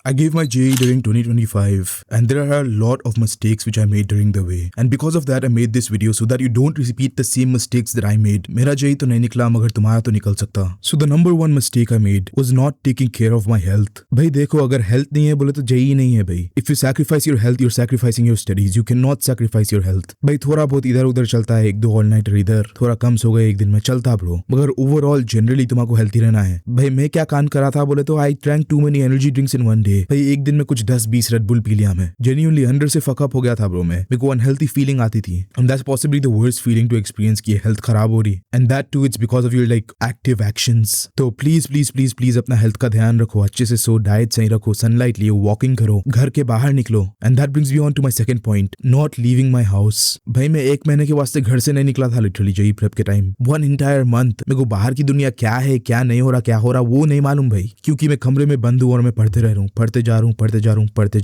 I gave my JEE during 2025 and there are a lot of mistakes which I made during the way, and because of that I made this video so that you don't repeat the same mistakes that I made. मेरा JEE तो नहीं निकला मगर तुम्हारा तो निकल सकता. So the number one mistake I made was not taking care of my health. भाई देखो, अगर health नहीं है बोले तो JEE नहीं है भाई. If you sacrifice your health, you're sacrificing your studies. You cannot sacrifice your health. भाई थोड़ा बहुत इधर उधर चलता है, एक दो ऑल नाइटर इधर, थोड़ा कम सो गए एक दिन में, चलता ब्रो, मगर ओवरऑल जनरली तुम्हारा हेल्थी रहना है. भाई मैं क्या कांड करा था बोले तो I drank too many energy drinks in one day. भाई एक दिन में कुछ 10-20 रेड बुल पी लिया मैं. जेन्युइनली अंदर से फक अप हो गया था ब्रो. मेरे को अनहेल्थी फीलिंग आती थी and that's possibly the worst feeling to experience की हेल्थ खराब हो रही, and that too it's because of your like active actions. तो प्लीज प्लीज प्लीज प्लीज अपना हेल्थ का ध्यान रखो, अच्छे से सो, डाइट सही रखो, सनलाइट लियो, वॉकिंग करो, घर के बाहर निकलो. And that brings me on to my second point, not leaving my house. भाई मैं 1 महीने के वास्ते घर से नहीं निकला था लिटरली JEE प्रेप के टाइम. 1 एंटायर मंथ मेरे को बाहर की दुनिया क्या है, क्या नहीं हो रहा वो नहीं मालूम भाई, क्योंकि मैं कमरे में बंद हूँ और मैं पढ़ते रह रहा हूँ, पढ़ते जा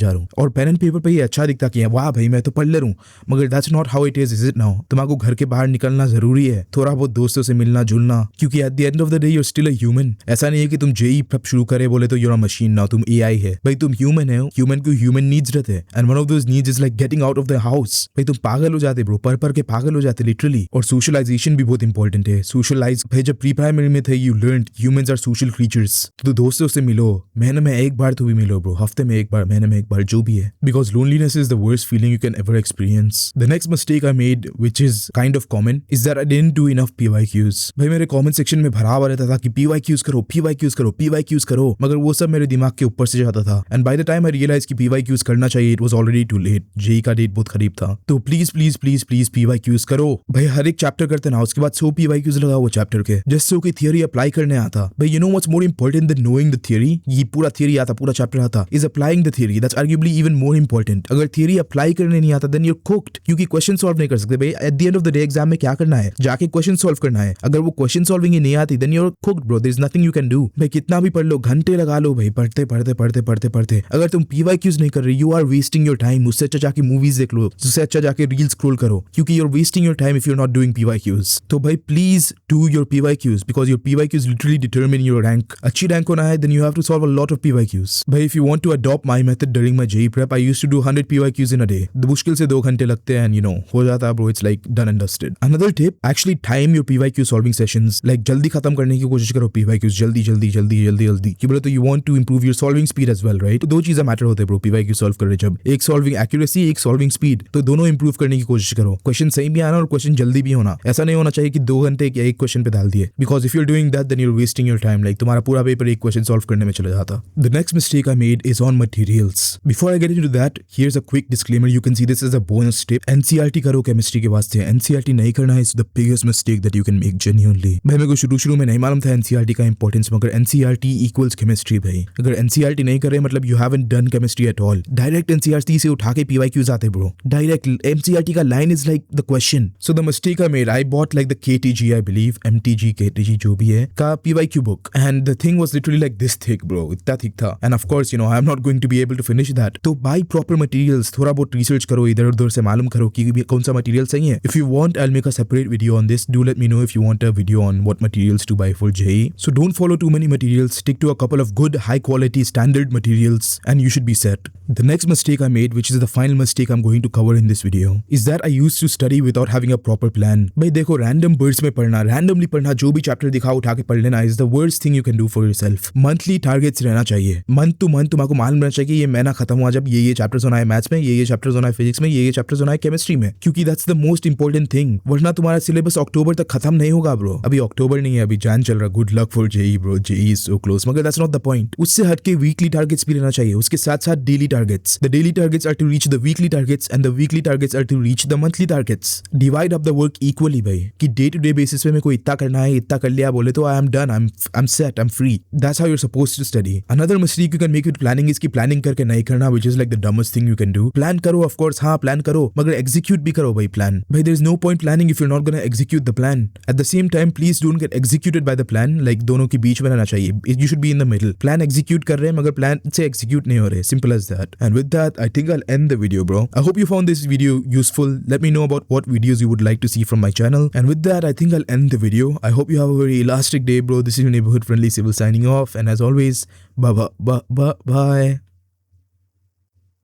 रहा हूँ. और पेन एंड पेपर पे ही अच्छा दिखता कि वाह भाई मैं तो पढ़ ले रहा हूँ, मगर that's not how it is it now. तुम्हारे घर के बाहर निकलना जरूरी है, थोड़ा बहुत दोस्तों से मिलना जुलना, क्योंकि at the end of the day you are still a human. ऐसा नहीं है कि तुम JEE प्रेप शुरू करे बोले तो you are a machine now, तुम AI है. भाई तुम ह्यूमन है, ह्यूमन को ह्यूमन नीड्स रहते हैं, and one of those needs is like getting out of the house. भाई तुम पागल हो जाते ब्रो, पढ़ के पागल हो जाते लिटरली. और सोशलाइजेशन भी बहुत इंपॉर्टेंट है. सोशलाइज भाई जब प्री प्राइमरी में थे you learned humans are social creatures. तो दोस्तों से मिलो, महीने में एक बार तो भी मिलो ब्रो, हफ्ते में एक बार, महीने में एक बार, जो भी है, because loneliness is the worst feeling you can ever experience. The next mistake I made, which is kind of common, is that I didn't do enough PYQs. भाई मेरे comment section में भरा हुआ रहता था कि PYQs करो, मगर वो सब मेरे दिमाग के ऊपर से जाता था. And by the time I realized कि PYQs करना चाहिए, it was already too late. JEE का डेट बहुत करीब था. तो please please please please PYQs करो. भाई हर एक चैप्टर करते ना, उसके बाद 100 PYQs लगाओ वो चैप्टर के, जिससे कि थियरी अप्लाई करने आता. भाई you know what's more important than knowing the theory? ये पूरा थियरी आता, पूरा चैप्टर आता, is applying the theory. That's arguably even more important. अगर थियरी अप्लाई करने नहीं आता देन यू कुक्ड, क्योंकि क्वेश्चन सॉल्व नहीं कर सकते. भाई eight the end of the day exam में क्या करना है, जाके क्वेश्चन सॉल्व करना है. अगर वो क्वेश्चन सॉल्विंग ही नहीं आती then you are cooked bro, there is nothing you can do. भाई कितना भी पढ़ लो, घंटे लगा लो भाई, पढ़ते, अगर तुम PYQs नहीं कर रहे you are wasting your time. उससे अच्छा जाके मूवीज देख लो, उससे अच्छा जाके रील स्क्रॉल करो, क्योंकि you are wasting your time if you are not doing PYQs. तो भाई please do your PYQs because your PYQs literally determine your rank. अच्छी रैंक होना है then you have to solve a lot of PYQs. भाई if you want to adopt my method during my JEE prep, I used to do 100 PYQs in a day. मुश्किल से 2 घंटे लगते हैं, हो जाता है bro. It's like done and dusted. Another tip, actually time your PYQ solving sessions. Like जल्दी खत्म करने की कोशिश करो PYQs, जल्दी कि बोले तो you want to improve your solving speed as well, right? तो 2 चीजें मैटर होते हैं ब्रो PYQ सॉल्व कर रहे जब, एक सॉल्विंग एक्यूरेसी, एक सॉल्विंग स्पीड. तो दोनों इंप्रूव करने की कोशिश करो. क्वेश्चन सही भी आना और क्वेश्चन जल्दी भी होना. ऐसा नहीं होना चाहिए कि 2 घंटे एक क्वेश्चन पे डाल दिए, because if you are doing that then you are wasting your time. Like तुम्हारा पूरा पेपर एक क्वेश्चन सॉल्व करने में चला जाता. The next mistake I made is on materials. Before I get into that, here's a quick disclaimer, you can see this as a bonus tip. NCERT करो chemistry के वास्ते, NCERT नहीं करना है, it's the biggest mistake that you can make genuinely. भाई मेरे को शुरू में नहीं मालूम था NCERT का इंपॉर्टेंस, मगर NCERT equals chemistry भाई. अगर NCERT नहीं करे मतलब you haven't done chemistry at all. Direct NCERT से उठा के PYQs आते ब्रो, डायरेक्ट. NCERT का line is like the question. So the mistake I made, I bought like the KTG, I believe, MTG, KTG जो भी है का PYQ book, and the thing was literally like this thick bro, इतना thick था. And of course I'm not going to be able to finish that. तो buy proper materials, थोड़ा बहुत research करो, इधर उधर से मालूम करो कि कौन सा मटेरियल सही है. If you want I will make a separate video on this. Do let me know if you want a video on what materials to buy for JEE. So don't follow too many materials, stick to a couple of good high quality standard materials and you should be set. The next mistake I made, which is the final mistake I'm going to cover in this video, is that I used to study without having a proper plan. भाई देखो, random bursts में पढ़ना, randomly पढ़ना, जो भी chapter दिखा उठा के पढ़ लेना is the worst thing you can do for yourself. Monthly targets रहना चाहिए. Month to month तुम्हारे मालूम रहना चाहिए ये महीना खत्म हुआ जब ये चैप्टर्स होना है मैथ्स में, ये चैप्टर्स होना है फिजिक्स में, ये चैप्टर्स होना है केमिस्ट्री में, क्योंकि that's the most important thing. वरना तुम्हारा सिलेबस अक्टूबर तक खत्म नहीं होगा ब्रो. अभी अक्टूबर नहीं है, अभी जान चल रहा. Good luck for JEE bro, JEE is so close. मगर that's not the point. उससे हटके वीकली टारगेट्स भी रहना चाहिए, उसके साथ साथ daily targets. The daily targets are to reach the weekly targets and the weekly targets are to reach the monthly targets. Divide up the work equally भाई, कि डे टू डे बेसिस पे मेरे को इतना करना है, इतना कर लिया बोले तो I am done, I'm set, I'm free. That's how you're supposed to study. Another mistake you can make with planning is कि planning करके नहीं करना, which is like the dumbest thing you can do. Plan करो of course, हाँ plan करो, मगर execute भी करो भाई plan. भाई there is no point planning if you're not gonna execute the plan. At the same time, please don't get executed by the plan. Like दोनों के बीच में रहना चाहिए. You should be in the middle. Plan execute कर रहे हैं मगर plan से execute नहीं हो रहे. Simple as that. And with that, I think I'll end the video, bro. I hope you found this video useful. Let me know about what videos you would like to see from my channel. And with that, I think I'll end the video. I hope you have a very elastic day, bro. This is your neighborhood friendly civil signing off. And as always, bye.